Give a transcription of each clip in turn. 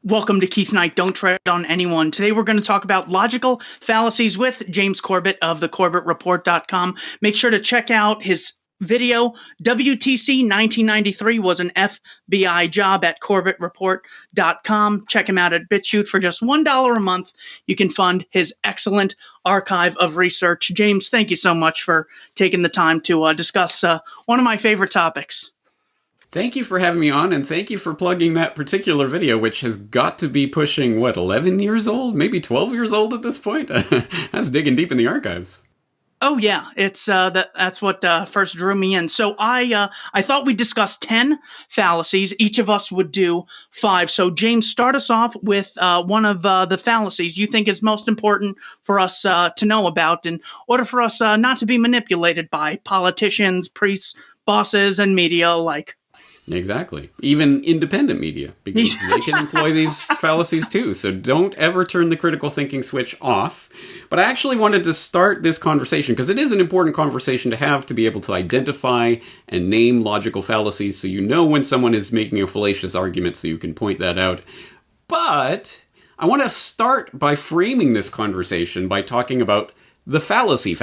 Welcome to Keith Knight, Don't Tread on Anyone. Today we're going to talk about logical fallacies with James Corbett of the CorbettReport.com. Make sure to check out his video. WTC 1993 was an FBI job at CorbettReport.com. Check him out at BitChute for just $1 a month. You can fund his excellent archive of research. James, thank you so much for taking the time to discuss one of my favorite topics. Thank you for having me on, and thank you for plugging that particular video, which has got to be pushing, 11 years old? Maybe 12 years old at this point? That's digging deep in the archives. Oh, yeah. It's that's what first drew me in. So I thought we'd discuss 10 fallacies. Each of us would do 5. So, James, start us off with one of the fallacies you think is most important for us to know about in order for us not to be manipulated by politicians, priests, bosses, and media alike. Exactly. Even independent media, because they can employ these fallacies too. So don't ever turn the critical thinking switch off. But I actually wanted to start this conversation because it is an important conversation to have, to be able to identify and name logical fallacies so you know when someone is making a fallacious argument so you can point that out. But I want to start by framing this conversation by talking about the fallacy,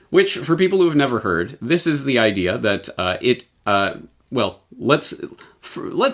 which, for people who have never heard, this is the idea that let's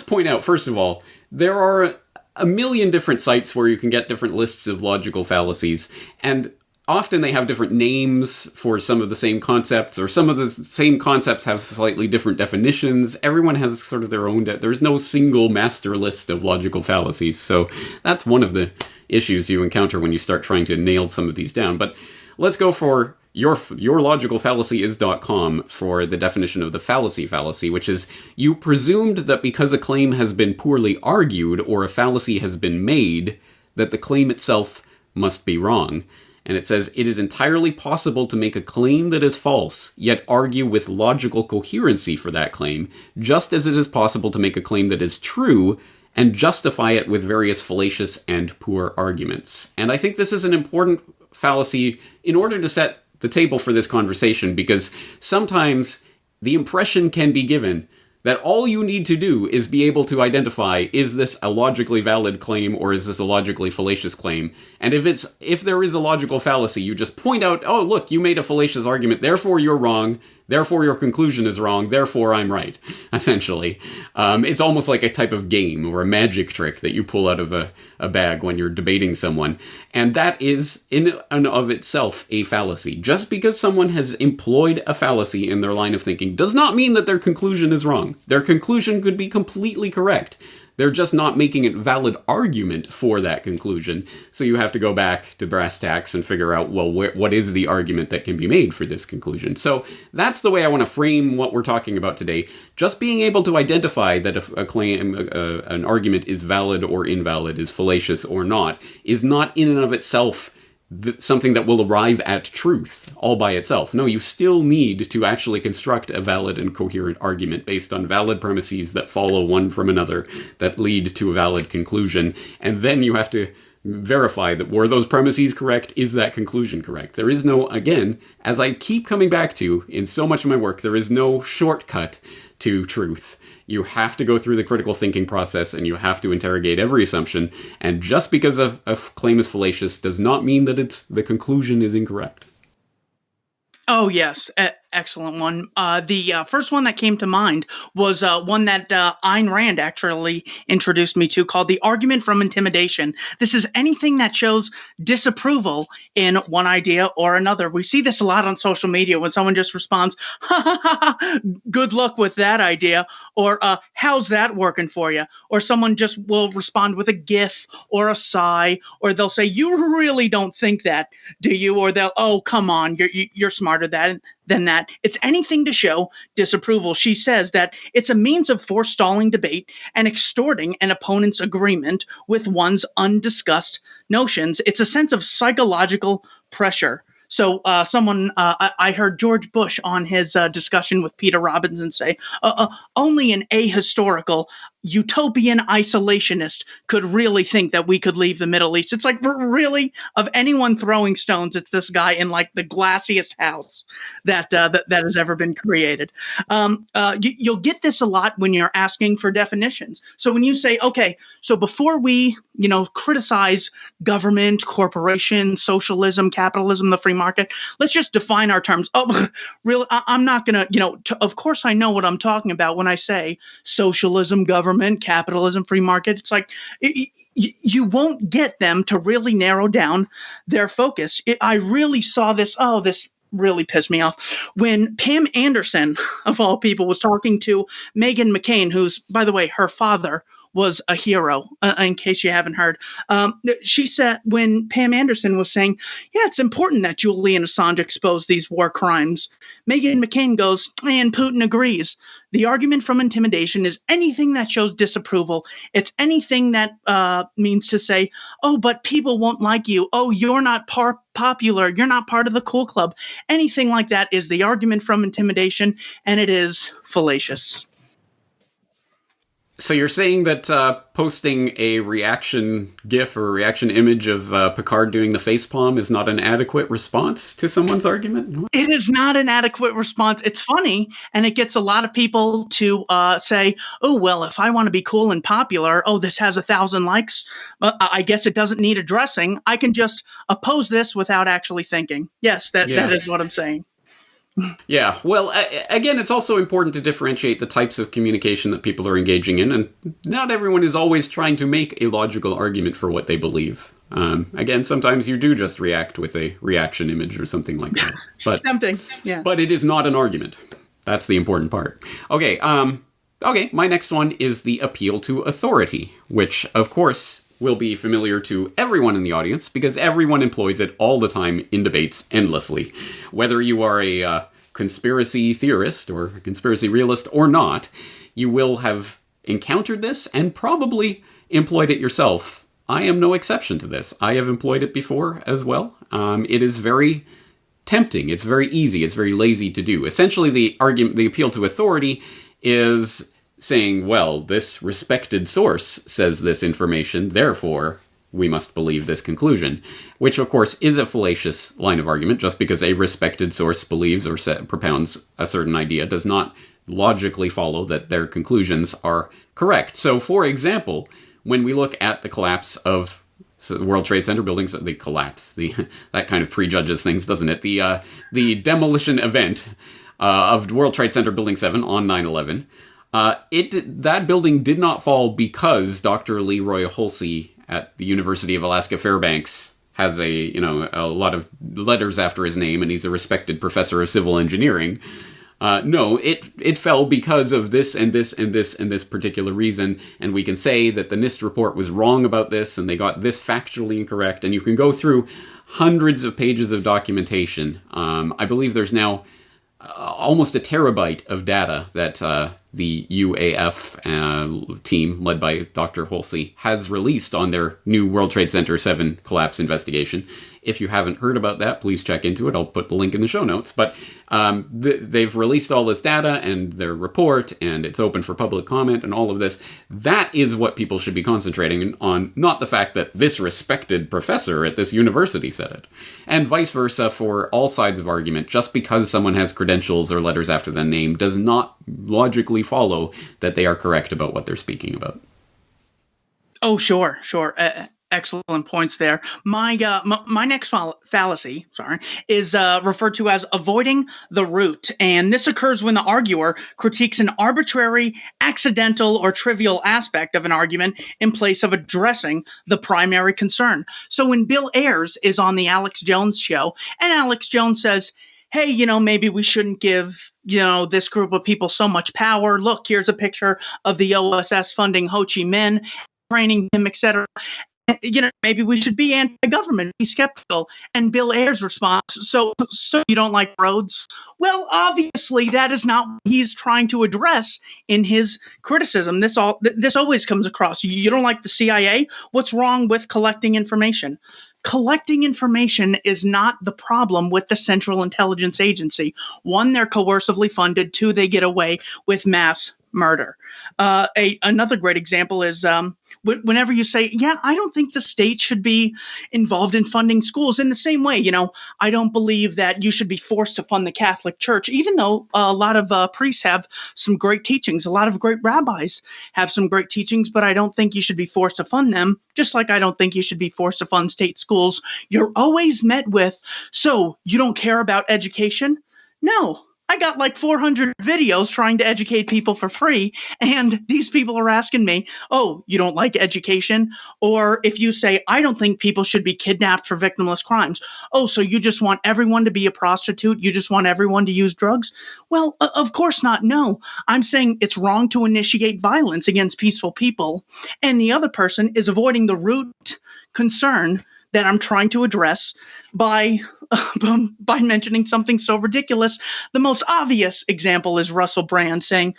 point out, first of all, there are a million different sites where you can get different lists of logical fallacies, and often they have different names for some of the same concepts, or some of the same concepts have slightly different definitions. Everyone has sort of their own, there's no single master list of logical fallacies, so that's one of the issues you encounter when you start trying to nail some of these down. But let's go for yourlogicalfallacy.com for the definition of the fallacy, which is, you presumed that because a claim has been poorly argued or a fallacy has been made, that the claim itself must be wrong. And it says, it is entirely possible to make a claim that is false, yet argue with logical coherency for that claim, just as it is possible to make a claim that is true and justify it with various fallacious and poor arguments. And I think this is an important fallacy in order to set the table for this conversation, because sometimes the impression can be given that all you need to do is be able to identify, is this a logically valid claim or is this a logically fallacious claim? And if there is a logical fallacy, you just point out, oh, look, you made a fallacious argument, therefore you're wrong, therefore your conclusion is wrong, therefore I'm right, essentially. It's almost like a type of game or a magic trick that you pull out of a bag when you're debating someone. And that is, in and of itself, a fallacy. Just because someone has employed a fallacy in their line of thinking does not mean that their conclusion is wrong. Their conclusion could be completely correct. They're just not making a valid argument for that conclusion. So you have to go back to brass tacks and figure out, well, what is the argument that can be made for this conclusion? So that's the way I want to frame what we're talking about today. Just being able to identify that if a claim, an argument is valid or invalid, is fallacious or not, is not in and of itself something that will arrive at truth all by itself. No, you still need to actually construct a valid and coherent argument based on valid premises that follow one from another, that lead to a valid conclusion. And then you have to verify that, were those premises correct? Is that conclusion correct? There is no, again, as I keep coming back to in so much of my work, there is no shortcut to truth. You have to go through the critical thinking process, and you have to interrogate every assumption. And just because a claim is fallacious does not mean that the conclusion is incorrect. Oh, yes. Excellent one. The first one that came to mind was one that Ayn Rand actually introduced me to, called the argument from intimidation. This is anything that shows disapproval in one idea or another. We see this a lot on social media when someone just responds, ha ha ha, ha, good luck with that idea, or how's that working for you? Or someone just will respond with a gif or a sigh, or they'll say, you really don't think that, do you? Or they'll, oh, come on, you're smarter than that. It's anything to show disapproval. She says that it's a means of forestalling debate and extorting an opponent's agreement with one's undiscussed notions. It's a sense of psychological pressure. So I heard George Bush on his discussion with Peter Robinson say, only an ahistorical utopian isolationist could really think that we could leave the Middle East. It's like, really, of anyone throwing stones, it's this guy in like the glassiest house that has ever been created. You'll get this a lot when you're asking for definitions. So when you say, okay, so before we, criticize government, corporation, socialism, capitalism, the free market, let's just define our terms. Oh, really? I'm not going to, of course I know what I'm talking about when I say socialism, government, capitalism, free market. It's like, you won't get them to really narrow down their focus. I really saw this. Oh, this really pissed me off when Pam Anderson, of all people, was talking to Meghan McCain, who's, by the way, her father was a hero, in case you haven't heard. She said, when Pam Anderson was saying, yeah, it's important that Julian Assange expose these war crimes, Meghan McCain goes, and Putin agrees. The argument from intimidation is anything that shows disapproval. It's anything that means to say, oh, but people won't like you. Oh, you're not popular. You're not part of the cool club. Anything like that is the argument from intimidation, and it is fallacious. So you're saying that posting a reaction GIF or a reaction image of Picard doing the facepalm is not an adequate response to someone's argument? It is not an adequate response. It's funny, and it gets a lot of people to say, oh, well, if I want to be cool and popular, oh, this has 1,000 likes, I guess it doesn't need addressing. I can just oppose this without actually thinking. Yes, that is what I'm saying. Yeah, well, again, it's also important to differentiate the types of communication that people are engaging in, and not everyone is always trying to make a logical argument for what they believe. Again, sometimes you do just react with a reaction image or something like that. But, tempting, yeah. But it is not an argument. That's the important part. Okay, my next one is the appeal to authority, which, of course, will be familiar to everyone in the audience because everyone employs it all the time in debates endlessly. Whether you are a conspiracy theorist or a conspiracy realist or not, you will have encountered this and probably employed it yourself. I am no exception to this. I have employed it before as well. It is very tempting. It's very easy. It's very lazy to do. Essentially, the appeal to authority is saying, well, this respected source says this information, therefore we must believe this conclusion, which of course is a fallacious line of argument. Just because a respected source believes or propounds a certain idea does not logically follow that their conclusions are correct. So, for example, when we look at the collapse of the World Trade Center buildings, that kind of prejudges things, doesn't it? The demolition event of World Trade Center Building 7 on 9/11, that building did not fall because Dr. Leroy Hulsey at the University of Alaska Fairbanks has a lot of letters after his name, and he's a respected professor of civil engineering. No, it fell because of this and this and this and this particular reason, and we can say that the NIST report was wrong about this, and they got this factually incorrect, and you can go through hundreds of pages of documentation. I believe there's now almost a terabyte of data that the UAF team, led by Dr. Hulsey, has released on their new World Trade Center 7 collapse investigation. If you haven't heard about that, please check into it. I'll put the link in the show notes. But they've released all this data and their report, and it's open for public comment and all of this. That is what people should be concentrating on, not the fact that this respected professor at this university said it. And vice versa for all sides of argument. Just because someone has credentials or letters after their name does not logically follow that they are correct about what they're speaking about. Oh, sure. Excellent points there. My next fallacy, is referred to as avoiding the root. And this occurs when the arguer critiques an arbitrary, accidental, or trivial aspect of an argument in place of addressing the primary concern. So when Bill Ayers is on the Alex Jones show, and Alex Jones says, hey, maybe we shouldn't give, this group of people so much power. Look, here's a picture of the OSS funding Ho Chi Minh, training him, etc. Maybe we should be anti-government, be skeptical. And Bill Ayers responds, so you don't like roads? Well, obviously, that is not what he's trying to address in his criticism. This always comes across. You don't like the CIA? What's wrong with collecting information? collecting information is not the problem with the Central Intelligence Agency. One, they're coercively funded. Two, they get away with mass murder. Another great example is whenever you say, yeah, I don't think the state should be involved in funding schools in the same way. I don't believe that you should be forced to fund the Catholic Church, even though a lot of priests have some great teachings. A lot of great rabbis have some great teachings, but I don't think you should be forced to fund them, just like I don't think you should be forced to fund state schools. You're always met with, so you don't care about education? No. I got like 400 videos trying to educate people for free, and these people are asking me, oh, you don't like education? Or if you say, I don't think people should be kidnapped for victimless crimes. Oh, so you just want everyone to be a prostitute? You just want everyone to use drugs? Well, of course not. No, I'm saying it's wrong to initiate violence against peaceful people. And the other person is avoiding the root concern that I'm trying to address by mentioning something so ridiculous. The most obvious example is Russell Brand saying,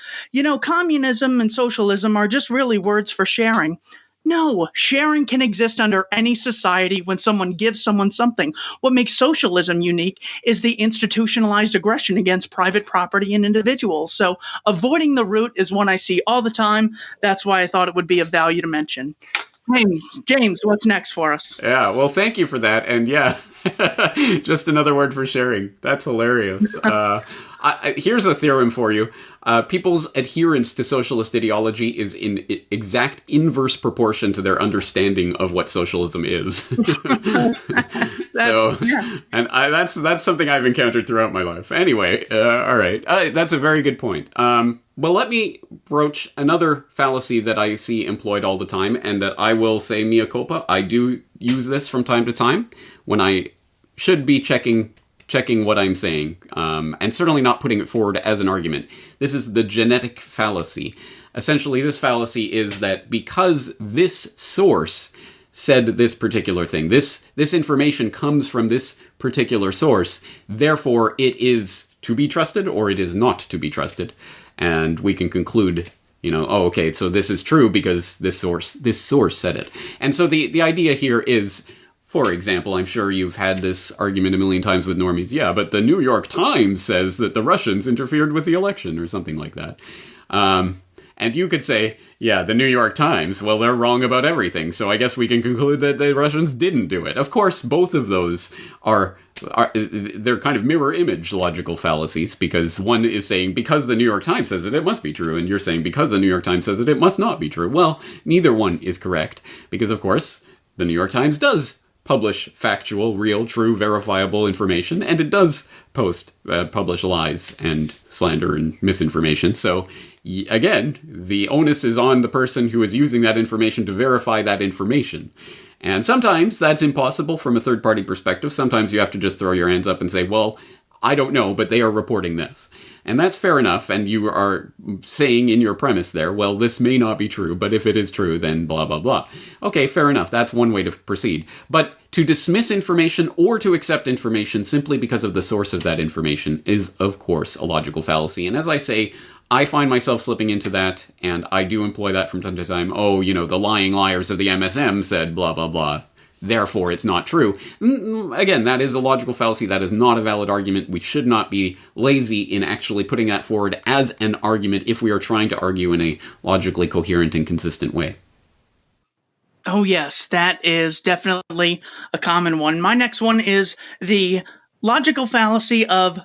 communism and socialism are just really words for sharing. No, sharing can exist under any society when someone gives someone something. What makes socialism unique is the institutionalized aggression against private property and individuals. So avoiding the root is one I see all the time. That's why I thought it would be of value to mention. James, what's next for us? Yeah, well, thank you for that. And yeah, just another word for sharing. That's hilarious. Here's a theorem for you. People's adherence to socialist ideology is in exact inverse proportion to their understanding of what socialism is. That's something I've encountered throughout my life. Anyway, all right. That's a very good point. Well, let me broach another fallacy that I see employed all the time, and that I will say mea culpa. I do use this from time to time when I should be checking what I'm saying, and certainly not putting it forward as an argument. This is the genetic fallacy. Essentially, this fallacy is that because this source said this particular thing, this information comes from this particular source, therefore it is to be trusted or it is not to be trusted. And we can conclude, okay, so this is true because this source said it. And so the idea here is, for example, I'm sure you've had this argument a million times with normies. Yeah, but the New York Times says that the Russians interfered with the election or something like that. And you could say, yeah, the New York Times, well, they're wrong about everything. So I guess we can conclude that the Russians didn't do it. Of course, both of those they're kind of mirror image logical fallacies, because one is saying because the New York Times says it, it must be true. And you're saying because the New York Times says it, it must not be true. Well, neither one is correct, because of course, the New York Times does publish factual, real, true, verifiable information, and it does publish lies and slander and misinformation. So, again, the onus is on the person who is using that information to verify that information. And sometimes that's impossible from a third-party perspective. Sometimes you have to just throw your hands up and say, well, I don't know, but they are reporting this. And that's fair enough, and you are saying in your premise there, well, this may not be true, but if it is true, then blah, blah, blah. Okay, fair enough, that's one way to proceed. But to dismiss information or to accept information simply because of the source of that information is, of course, a logical fallacy. And as I say, I find myself slipping into that, and I do employ that from time to time. Oh, the lying liars of the MSM said blah, blah, blah. Therefore, it's not true. Again, that is a logical fallacy. That is not a valid argument. We should not be lazy in actually putting that forward as an argument if we are trying to argue in a logically coherent and consistent way. Oh, yes, that is definitely a common one. My next one is the logical fallacy of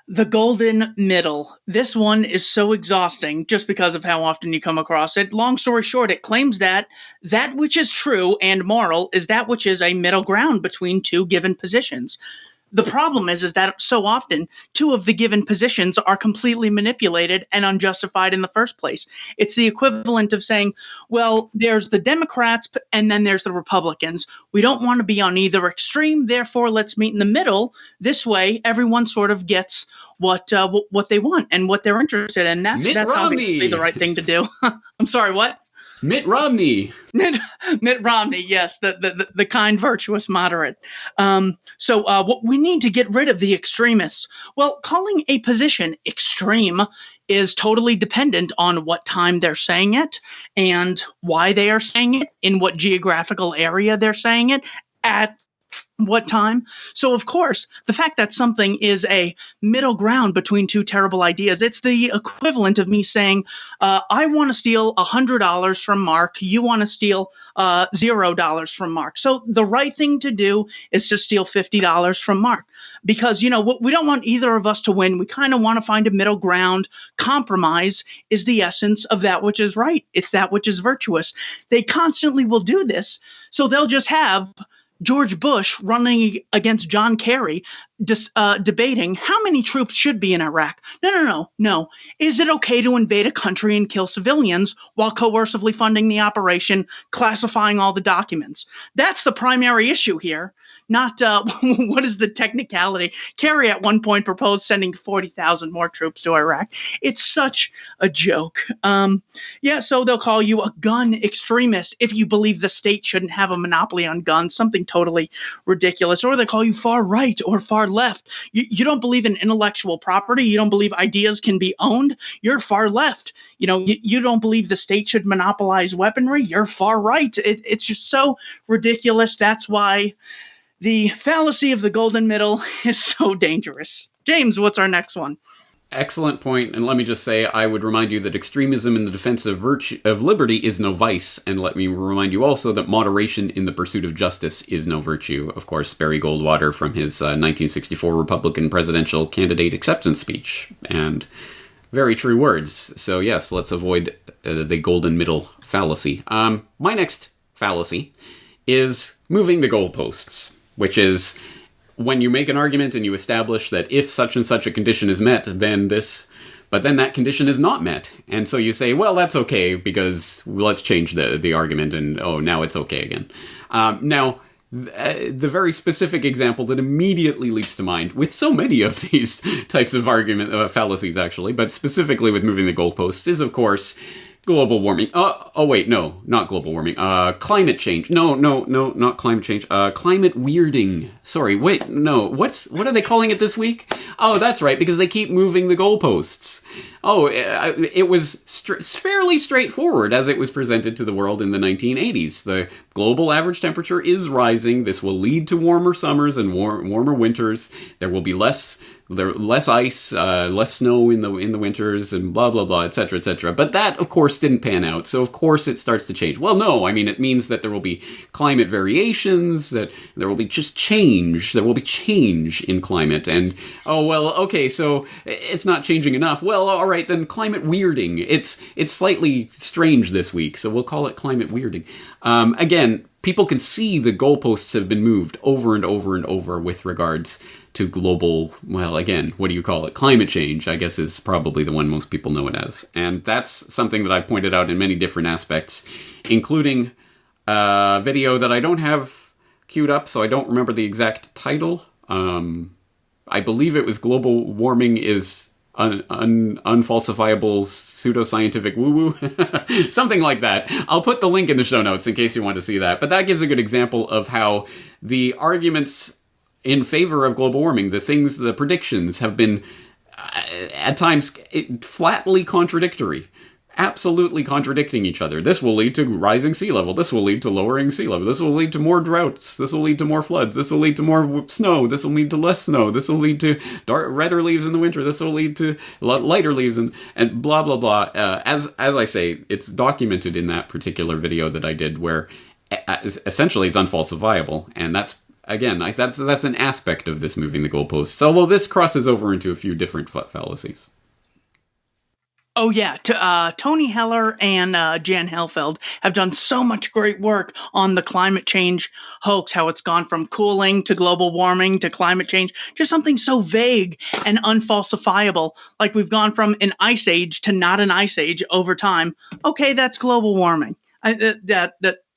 the golden middle. This one is so exhausting just because of how often you come across it. Long story short, it claims that that which is true and moral is that which is a middle ground between two given positions. The problem is that so often two of the given positions are completely manipulated and unjustified in the first place. It's the equivalent of saying, well, there's the Democrats and then there's the Republicans. We don't want to be on either extreme, therefore let's meet in the middle. This way, everyone sort of gets what they want and what they're interested in. That's obviously the right thing to do. I'm sorry, what? Mitt Romney. Mitt Romney, yes, the kind, virtuous, moderate. So what we need to get rid of the extremists. Well, calling a position extreme is totally dependent on what time they're saying it and why they are saying it, in what geographical area they're saying it, at What time? So, of course, the fact that something is a middle ground between two terrible ideas, it's the equivalent of me saying, I want to steal $100 from Mark. You want to steal $0 from Mark. So the right thing to do is to steal $50 from Mark because, we don't want either of us to win. We kind of want to find a middle ground. Compromise is the essence of that which is right. It's that which is virtuous. They constantly will do this. So they'll just have George Bush running against John Kerry, debating how many troops should be in Iraq. No. Is it okay to invade a country and kill civilians while coercively funding the operation, classifying all the documents? That's the primary issue here, not what is the technicality. Kerry at one point proposed sending 40,000 more troops to Iraq. It's such a joke. So they'll call you a gun extremist if you believe the state shouldn't have a monopoly on guns, something totally ridiculous. Or they call you far right or far left. You don't believe in intellectual property. You don't believe ideas can be owned. You're far left. You don't believe the state should monopolize weaponry. You're far right. It's just so ridiculous. That's why the fallacy of the golden middle is so dangerous. James, what's our next one? Excellent point, and let me just say, I would remind you that extremism in the defense of liberty is no vice, and let me remind you also that moderation in the pursuit of justice is no virtue. Of course, Barry Goldwater from his 1964 Republican presidential candidate acceptance speech, and very true words. So yes, let's avoid the golden middle fallacy. My next fallacy is moving the goalposts, which is when you make an argument and you establish that if such and such a condition is met, then this, but then that condition is not met. And so you say, well, that's okay because let's change the argument and, now it's okay again. Now, the very specific example that immediately leaps to mind with so many of these types of argument fallacies, actually, but specifically with moving the goalposts is, of course, global warming. Wait, no, not global warming. Climate change. No, not climate change. Climate weirding. Sorry, wait, no. What are they calling it this week? Oh, that's right, because they keep moving the goalposts. It was fairly straightforward as it was presented to the world in the 1980s. The global average temperature is rising. This will lead to warmer summers and warmer winters. There will be less ice, less snow in the winters, and blah, blah, blah, etc., etc. But that, of course, didn't pan out, so of course it starts to change. Well, no, I mean, it means that there will be climate variations, that there will be just change. There will be change in climate, and, okay, so it's not changing enough. Well, all right, then climate weirding. It's slightly strange this week, so we'll call it climate weirding. Again, people can see the goalposts have been moved over and over and over with regards to global, well, again, what do you call it? Climate change, I guess, is probably the one most people know it as. And that's something that I've pointed out in many different aspects, including a video that I don't have queued up, so I don't remember the exact title. I believe it was Global Warming is Unfalsifiable Pseudoscientific Woo-Woo. Something like that. I'll put the link in the show notes in case you want to see that. But that gives a good example of how the arguments in favor of global warming, the predictions have been at times flatly contradictory, absolutely contradicting each other. This will lead to rising sea level. This will lead to lowering sea level. This will lead to more droughts. This will lead to more floods. This will lead to more snow. This will lead to less snow. This will lead to redder leaves in the winter. This will lead to lighter leaves and blah, blah, blah. As I say, it's documented in that particular video that I did where essentially it's unfalsifiable. And that's, again, that's an aspect of this moving the goalposts, although this crosses over into a few different fallacies. Oh, yeah. Tony Heller and Jan Helfeld have done so much great work on the climate change hoax, how it's gone from cooling to global warming to climate change, just something so vague and unfalsifiable. Like we've gone from an ice age to not an ice age over time. Okay, that's global warming.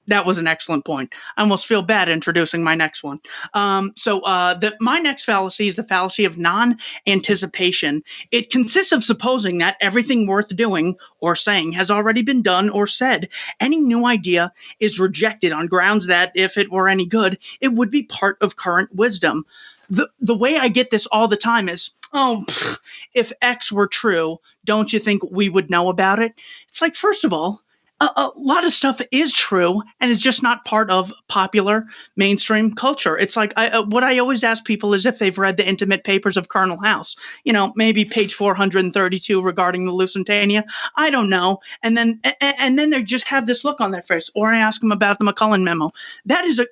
That was an excellent point. I almost feel bad introducing my next one. My next fallacy is the fallacy of non-anticipation. It consists of supposing that everything worth doing or saying has already been done or said. Any new idea is rejected on grounds that, if it were any good, it would be part of current wisdom. The way I get this all the time is, if X were true, don't you think we would know about it? It's like, first of all, a lot of stuff is true, and it's just not part of popular mainstream culture. It's like what I always ask people is if they've read the intimate papers of Colonel House. Maybe page 432 regarding the Lusitania. I don't know. And then they just have this look on their face. Or I ask them about the McCullen memo.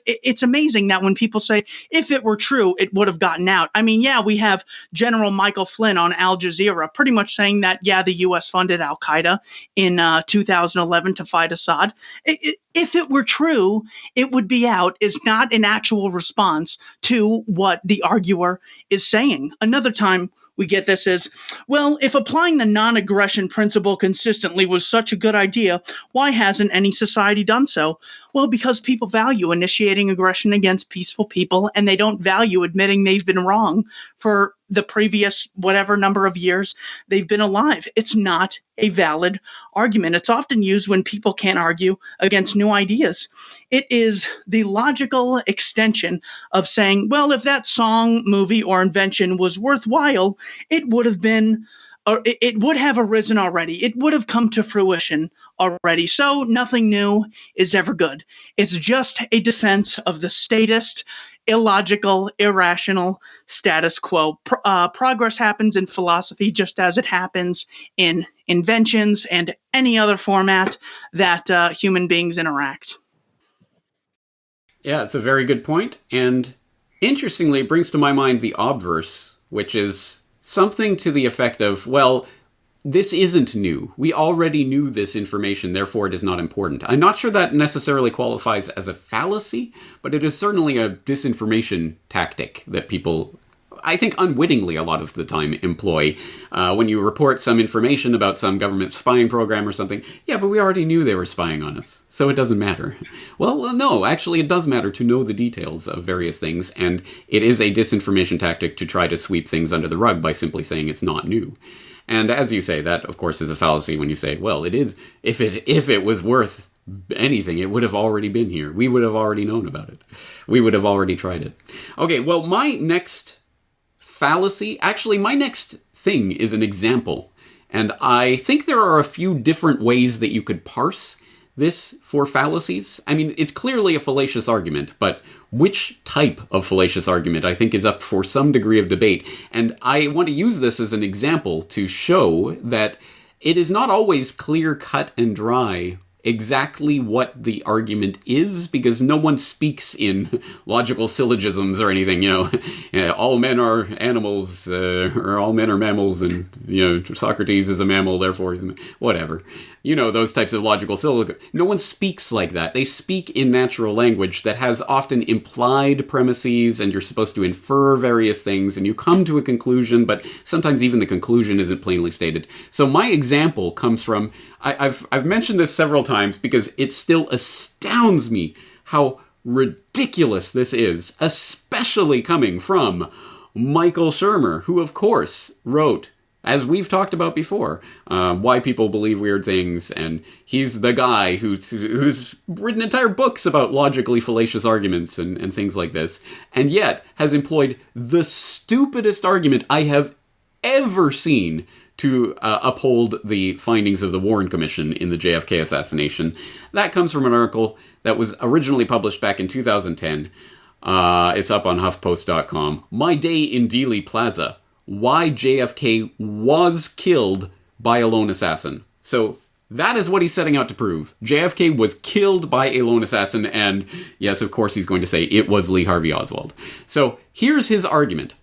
It's amazing that when people say if it were true, it would have gotten out. I mean, yeah, we have General Michael Flynn on Al Jazeera pretty much saying that, yeah, the U.S. funded Al Qaeda in 2011 to fight Assad. If it were true, it would be out is not an actual response to what the arguer is saying. Another time we get this is, well, if applying the non-aggression principle consistently was such a good idea, why hasn't any society done so? Well, because people value initiating aggression against peaceful people, and they don't value admitting they've been wrong for the previous whatever number of years they've been alive. It's not a valid argument. It's often used when people can't argue against new ideas. It is the logical extension of saying, well, if that song, movie, or invention was worthwhile, it would have been, or it would have arisen already. It would have come to fruition already. So nothing new is ever good. It's just a defense of the statist, illogical, irrational status quo. Progress happens in philosophy just as it happens in inventions and any other format that human beings interact. Yeah, it's a very good point. And interestingly, it brings to my mind the obverse, which is something to the effect of, well, this isn't new. We already knew this information, therefore it is not important. I'm not sure that necessarily qualifies as a fallacy, but it is certainly a disinformation tactic that people, I think unwittingly a lot of the time, employ. When you report some information about some government spying program or something, yeah, but we already knew they were spying on us, so it doesn't matter. Well, no, actually it does matter to know the details of various things, and it is a disinformation tactic to try to sweep things under the rug by simply saying it's not new. And as you say, that, of course, is a fallacy when you say, well, it is, if it was worth anything, it would have already been here. We would have already known about it. We would have already tried it. Okay, well, my next fallacy, actually, my next thing is an example. And I think there are a few different ways that you could parse this for fallacies. I mean, it's clearly a fallacious argument, but which type of fallacious argument I think is up for some degree of debate. And I want to use this as an example to show that it is not always clear cut and dry exactly what the argument is, because no one speaks in logical syllogisms or anything, all men are animals, or all men are mammals, and, Socrates is a mammal, therefore he's whatever. Those types of logical syllogisms. No one speaks like that. They speak in natural language that has often implied premises, and you're supposed to infer various things, and you come to a conclusion, but sometimes even the conclusion isn't plainly stated. So my example comes from, I've mentioned this several times because it still astounds me how ridiculous this is, especially coming from Michael Shermer, who of course wrote, as we've talked about before, Why People Believe Weird Things, and he's the guy who's written entire books about logically fallacious arguments and things like this, and yet has employed the stupidest argument I have ever seen to uphold the findings of the Warren Commission in the JFK assassination. That comes from an article that was originally published back in 2010. It's up on HuffPost.com. My Day in Dealey Plaza. Why JFK was killed by a lone assassin. So that is what he's setting out to prove. JFK was killed by a lone assassin, and yes, of course he's going to say it was Lee Harvey Oswald. So here's his argument.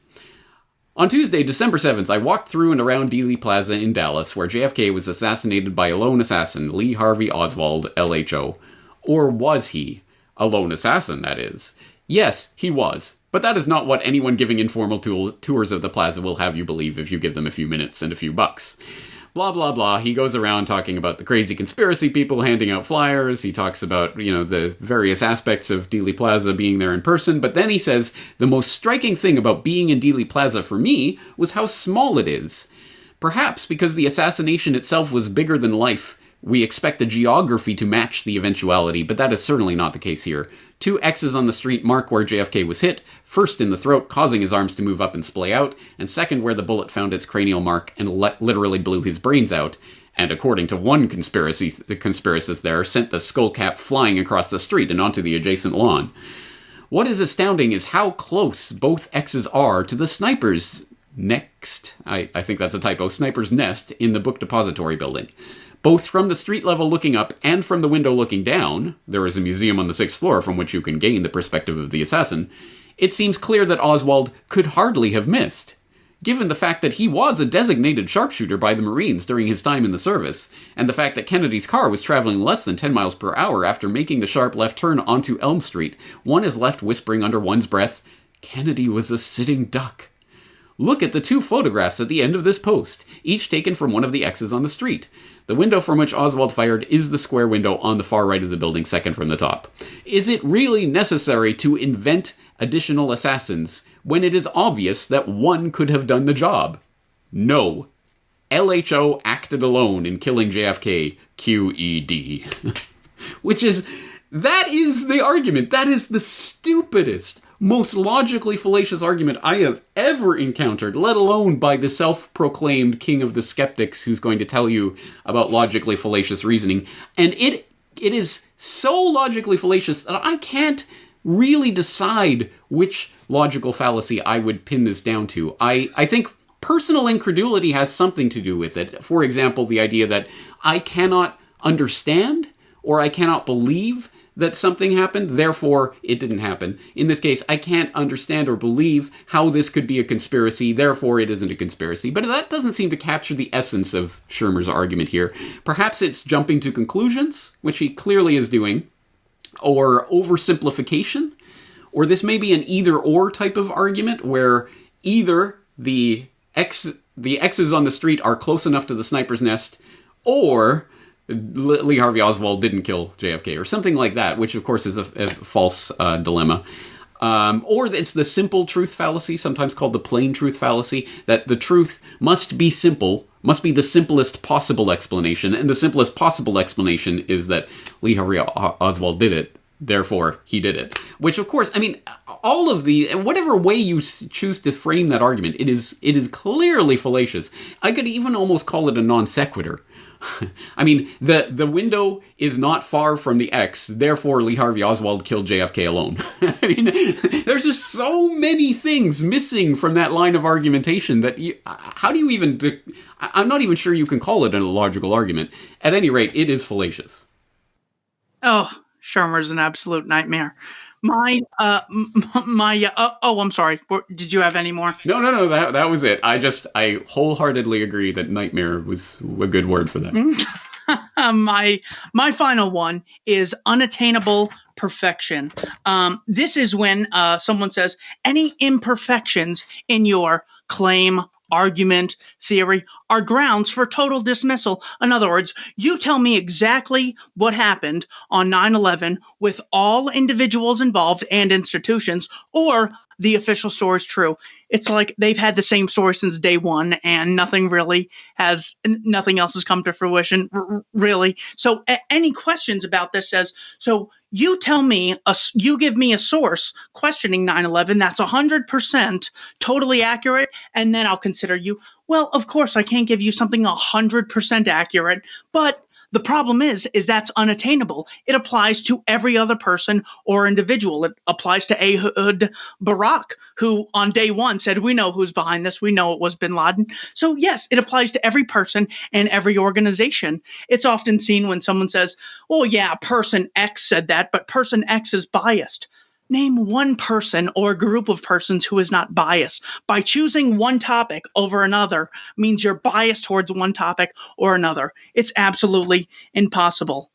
On Tuesday, December 7th, I walked through and around Dealey Plaza in Dallas, where JFK was assassinated by a lone assassin, Lee Harvey Oswald, LHO. Or was he? A lone assassin, that is. Yes, he was. But that is not what anyone giving informal tours of the plaza will have you believe if you give them a few minutes and a few bucks. Blah, blah, blah. He goes around talking about the crazy conspiracy people handing out flyers. He talks about, the various aspects of Dealey Plaza being there in person. But then he says, the most striking thing about being in Dealey Plaza for me was how small it is. Perhaps because the assassination itself was bigger than life, we expect the geography to match the eventuality, but that is certainly not the case here. 2 X's on the street mark where JFK was hit, first in the throat, causing his arms to move up and splay out, and second where the bullet found its cranial mark and literally blew his brains out, and according to one conspiracist there, sent the skullcap flying across the street and onto the adjacent lawn. What is astounding is how close both X's are to the sniper's I think that's a typo, sniper's nest in the book depository building. Both from the street level looking up and from the window looking down, there is a museum on the 6th floor from which you can gain the perspective of the assassin, it seems clear that Oswald could hardly have missed, given the fact that he was a designated sharpshooter by the Marines during his time in the service, and the fact that Kennedy's car was traveling less than 10 miles per hour after making the sharp left turn onto Elm Street. One is left whispering under one's breath, "Kennedy was a sitting duck." Look at the 2 photographs at the end of this post, each taken from one of the X's on the street. The window from which Oswald fired is the square window on the far right of the building, second from the top. Is it really necessary to invent additional assassins when it is obvious that one could have done the job? No. LHO acted alone in killing JFK, QED. That is the argument. That is the stupidest, most logically fallacious argument I have ever encountered, let alone by the self-proclaimed king of the skeptics who's going to tell you about logically fallacious reasoning. And it is so logically fallacious that I can't really decide which logical fallacy I would pin this down to. I think personal incredulity has something to do with it. For example, the idea that I cannot understand or I cannot believe that something happened, therefore it didn't happen. In this case, I can't understand or believe how this could be a conspiracy, therefore it isn't a conspiracy. But that doesn't seem to capture the essence of Schirmer's argument here. Perhaps it's jumping to conclusions, which he clearly is doing, or oversimplification, or this may be an either-or type of argument, where either the X's on the street are close enough to the sniper's nest, or Lee Harvey Oswald didn't kill JFK, or something like that, which of course is a false dilemma. Or it's the simple truth fallacy, sometimes called the plain truth fallacy, that the truth must be simple, must be the simplest possible explanation, and the simplest possible explanation is that Lee Harvey Oswald did it, therefore he did it. Which of course, I mean, all of whatever way you choose to frame that argument, it is clearly fallacious. I could even almost call it a non sequitur. I mean, the window is not far from the X, therefore Lee Harvey Oswald killed JFK alone. I mean, there's just so many things missing from that line of argumentation that how do you even... I'm not even sure you can call it a logical argument. At any rate, it is fallacious. Oh, Schirmer's an absolute nightmare. I'm sorry. Did you have any more? No. That was it. I wholeheartedly agree that nightmare was a good word for that. My final one is unattainable perfection. This is when someone says any imperfections in your claim, argument, theory are grounds for total dismissal. In other words, you tell me exactly what happened on 9/11 with all individuals involved and institutions, or the official story is true. It's like they've had the same story since day one and nothing else has come to fruition, really. So any questions about this says, so you tell me, you give me a source questioning 9/11 that's 100% totally accurate, and then I'll consider you. Well, of course, I can't give you something 100% accurate, but the problem is that's unattainable. It applies to every other person or individual. It applies to Ehud Barak, who on day one said, we know who's behind this. We know it was bin Laden. So yes, it applies to every person and every organization. It's often seen when someone says, well, yeah, person X said that, but person X is biased. Name one person or group of persons who is not biased. By choosing one topic over another means you're biased towards one topic or another. It's absolutely impossible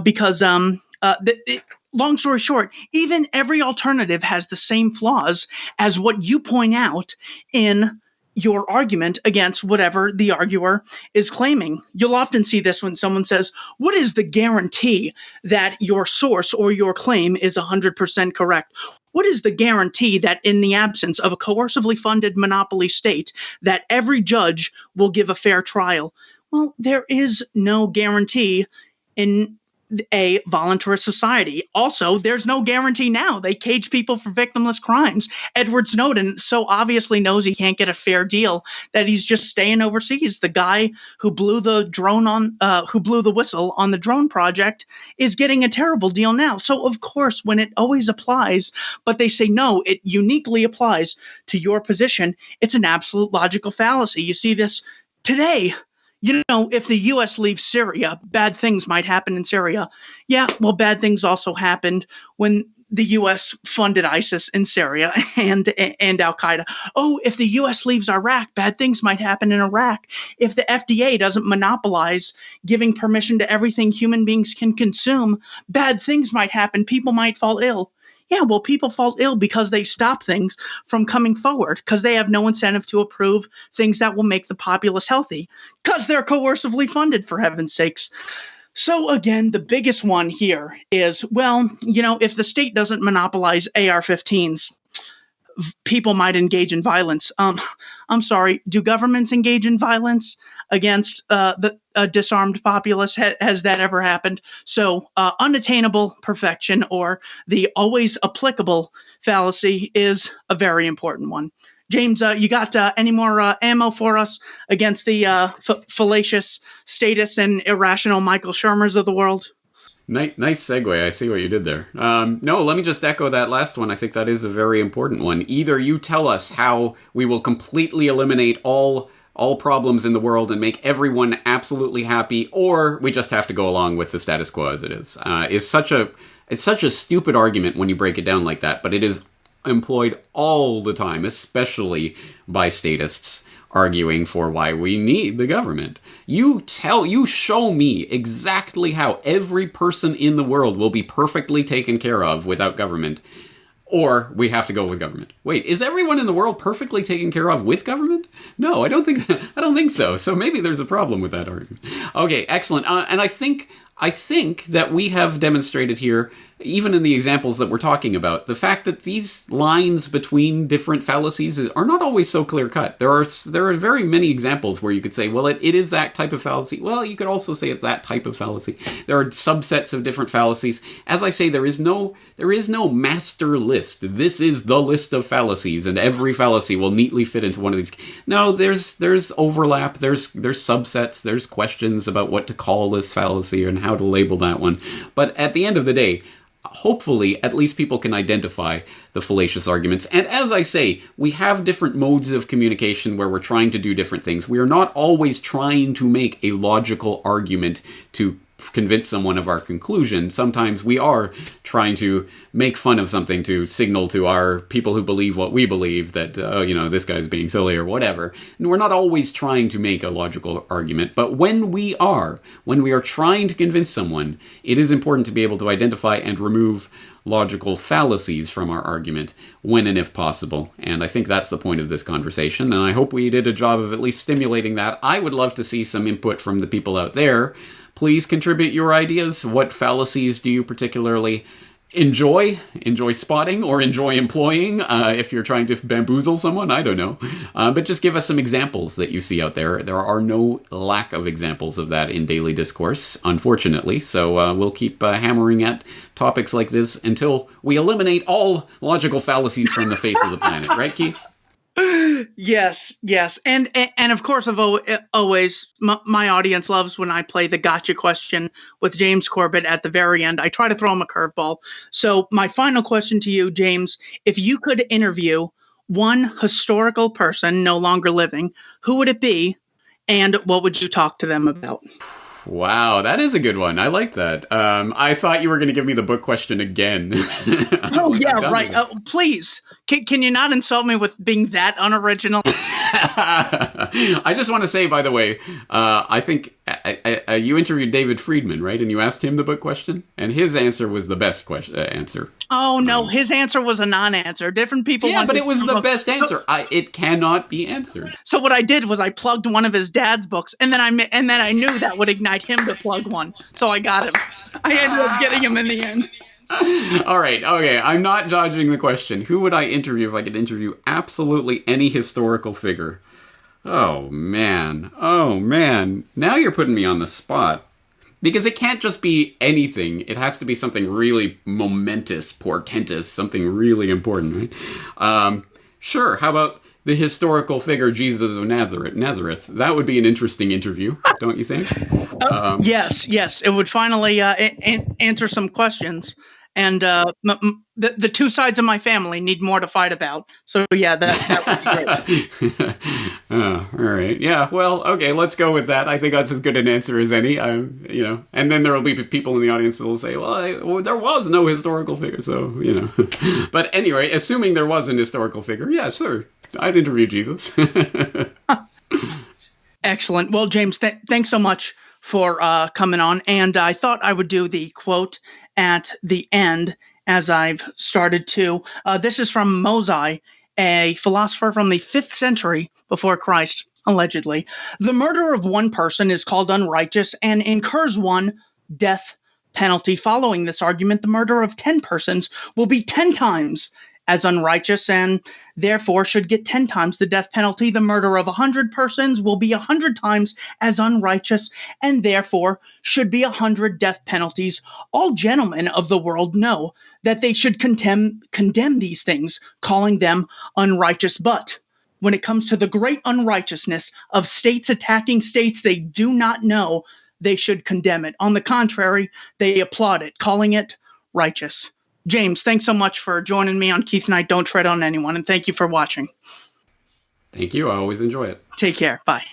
because long story short, even every alternative has the same flaws as what you point out in your argument against whatever the arguer is claiming. You'll often see this when someone says, what is the guarantee that your source or your claim is 100% correct? What is the guarantee that in the absence of a coercively funded monopoly state, that every judge will give a fair trial? Well, there is no guarantee in a voluntarist society. Also, there's no guarantee now. They cage people for victimless crimes. Edward Snowden so obviously knows he can't get a fair deal that he's just staying overseas. The guy who blew the whistle on the drone project is getting a terrible deal now. So of course, when it always applies, but they say no, it uniquely applies to your position, it's an absolute logical fallacy. You see this today. If the U.S. leaves Syria, bad things might happen in Syria. Yeah, well, bad things also happened when the U.S. funded ISIS in Syria and Al-Qaeda. Oh, if the U.S. leaves Iraq, bad things might happen in Iraq. If the FDA doesn't monopolize giving permission to everything human beings can consume, bad things might happen. People might fall ill. Yeah, well, people fall ill because they stop things from coming forward, because they have no incentive to approve things that will make the populace healthy, because they're coercively funded, for heaven's sakes. So again, the biggest one here is, well, if the state doesn't monopolize AR-15s, people might engage in violence. I'm sorry, do governments engage in violence against the disarmed populace? Has that ever happened? So unattainable perfection, or the always applicable fallacy, is a very important one. James, you got any more ammo for us against the fallacious status and irrational Michael Shermers of the world? Nice segue. I see what you did there. No, let me just echo that last one. I think that is a very important one. Either you tell us how we will completely eliminate all problems in the world and make everyone absolutely happy, or we just have to go along with the status quo as it is. It's such a stupid argument when you break it down like that, but it is employed all the time, especially by statists arguing for why we need the government. You show me exactly how every person in the world will be perfectly taken care of without government, or we have to go with government. Wait, is everyone in the world perfectly taken care of with government? No, I don't think so. So maybe there's a problem with that argument. Okay, excellent. And I think that we have demonstrated here, even in the examples that we're talking about, the fact that these lines between different fallacies are not always so clear-cut. There are very many examples where you could say, well, it is that type of fallacy. Well, you could also say it's that type of fallacy. There are subsets of different fallacies. As I say, there is no master list. This is the list of fallacies, and every fallacy will neatly fit into one of these. No, there's overlap. There's subsets. There's questions about what to call this fallacy and how to label that one. But at the end of the day, hopefully, at least people can identify the fallacious arguments. And as I say, we have different modes of communication where we're trying to do different things. We are not always trying to make a logical argument to convince someone of our conclusion. Sometimes we are trying to make fun of something to signal to our people who believe what we believe that, this guy's being silly or whatever. And we're not always trying to make a logical argument, but when we are trying to convince someone, it is important to be able to identify and remove logical fallacies from our argument when and if possible. And I think that's the point of this conversation, and I hope we did a job of at least stimulating that. I would love to see some input from the people out there. Please contribute your ideas. What fallacies do you particularly enjoy spotting or enjoy employing if you're trying to bamboozle someone? I don't know. But just give us some examples that you see out there. There are no lack of examples of that in daily discourse, unfortunately. So we'll keep hammering at topics like this until we eliminate all logical fallacies from the face of the planet. Right, Keith? Yes. And of course, always, my audience loves when I play the gotcha question with James Corbett at the very end. I try to throw him a curveball. So my final question to you, James, if you could interview one historical person no longer living, who would it be, and what would you talk to them about? Wow, that is a good one. I like that. I thought you were going to give me the book question again. Oh, yeah, right. Please. Can you not insult me with being that unoriginal? I just want to say, by the way, I think you interviewed David Friedman, right? And you asked him the book question? And his answer was the best answer. Oh, no, his answer was a non-answer. Different people. Yeah, but it was the best answer. It cannot be answered. So what I did was I plugged one of his dad's books, and then I knew that would ignite him to plug one. So I got him. I ended up getting him in the end. All right, okay, I'm not dodging the question. Who would I interview if I could interview absolutely any historical figure? Oh, man. Now you're putting me on the spot. Because it can't just be anything. It has to be something really momentous, portentous, something really important, right? Sure, how about the historical figure Jesus of Nazareth? That would be an interesting interview, don't you think? Yes, it would finally answer some questions. And the two sides of my family need more to fight about. So yeah, that would be great. All right. Yeah. Well. Okay. Let's go with that. I think that's as good an answer as any. And then there will be people in the audience that will say, "Well, there was no historical figure." So But anyway, assuming there was an historical figure, yeah, sure, I'd interview Jesus. Excellent. Well, James, thanks so much for coming on. And I thought I would do the quote at the end, as I've started to. This is from Mosai, a philosopher from the 5th century before Christ, allegedly. The murder of one person is called unrighteous and incurs one death penalty. Following this argument, the murder of 10 persons will be 10 times as unrighteous and therefore should get 10 times the death penalty. The murder of 100 persons will be 100 times as unrighteous and therefore should be 100 death penalties. All gentlemen of the world know that they should condemn these things, calling them unrighteous. But when it comes to the great unrighteousness of states attacking states they do not know, they should condemn it. On the contrary, they applaud it, calling it righteous. James, thanks so much for joining me on Keith Knight Don't Tread on Anyone, and thank you for watching. Thank you. I always enjoy it. Take care. Bye.